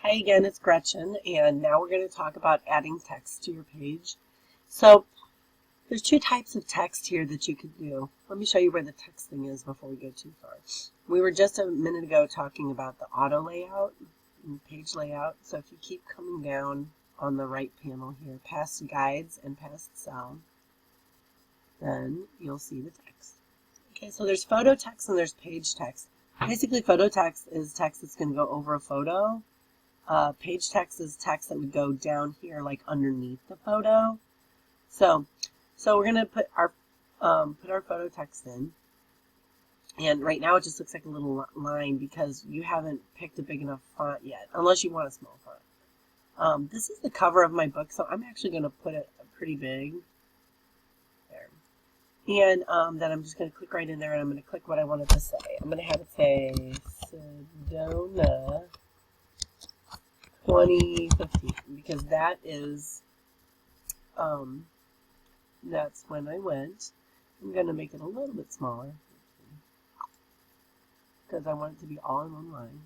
Hi again, it's Gretchen, and now we're going to talk about adding text to your page. So there's two types of text here that you can do. Let me show you where the text thing is before we go too far. We were just a minute ago talking about the auto layout and page layout. So if you keep coming down on the right panel here, past guides and past cell, then you'll see the text. Okay, so there's photo text and there's page text. Basically, photo text is text that's going to go over a photo. Page text is text that would go down here, like underneath the photo. So we're gonna put our photo text in, and right now it just looks like a little line because you haven't picked a big enough font yet, unless you want a small font. This is the cover of my book, so I'm actually gonna put it pretty big there, and then I'm just gonna click right in there, and I'm gonna click what I wanted to say. I'm gonna have it say Sedona 2015, because that is that's when I went. I'm going to make it a little bit smaller because I want it to be all in one line.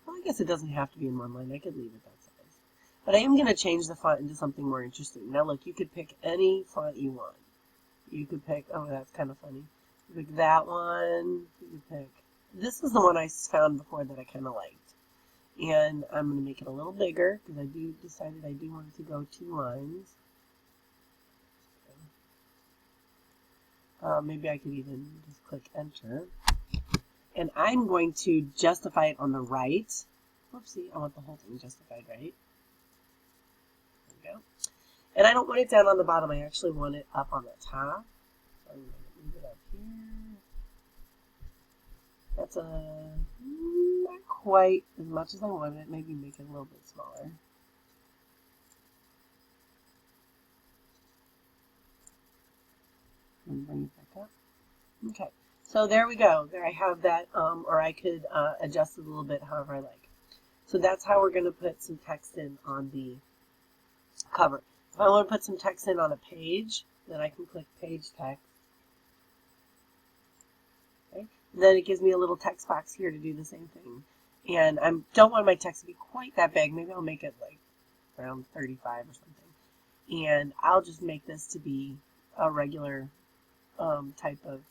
Well, I guess it doesn't have to be in one line. I could leave it that size. But I am going to change the font into something more interesting. Now look, you could pick any font you want. You could pick, oh, that's kind of funny. You could pick that one. You could pick, this is the one I found before that I kind of liked. And I'm going to make it a little bigger because I decided I do want it to go 2 lines. Maybe I could even just click enter. And I'm going to justify it on the right. Whoopsie, I want the whole thing justified, right? There we go. And I don't want it down on the bottom. I actually want it up on the top. So I'm going to move it up here. That's not quite as much as I wanted. Maybe make it a little bit smaller. And bring it back up. Okay, so there we go. There I have that, or I could adjust it a little bit however I like. So that's how we're going to put some text in on the cover. If I want to put some text in on a page, then I can click Page Text. Okay. And then it gives me a little text box here to do the same thing. And I don't want my text to be quite that big. Maybe I'll make it like around 35 or something. And I'll just make this to be a regular type of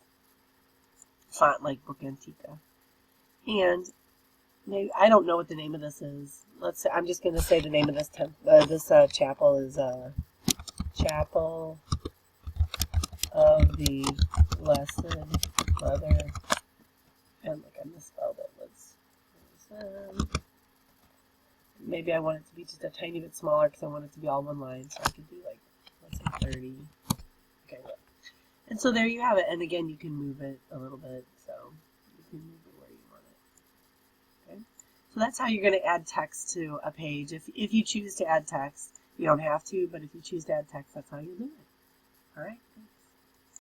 font like Book Antica. And maybe, I don't know what the name of this is. Let's say, I'm just going to say the name of this chapel is Chapel of the Blessed Mother. And look, I misspelled it. Maybe I want it to be just a tiny bit smaller because I want it to be all one line. So I could do like, let's say 30. Okay, look. And so there you have it. And again, you can move it a little bit. So you can move it where you want it. Okay. So that's how you're going to add text to a page. If you choose to add text, you don't have to, but if you choose to add text, that's how you do it. All right.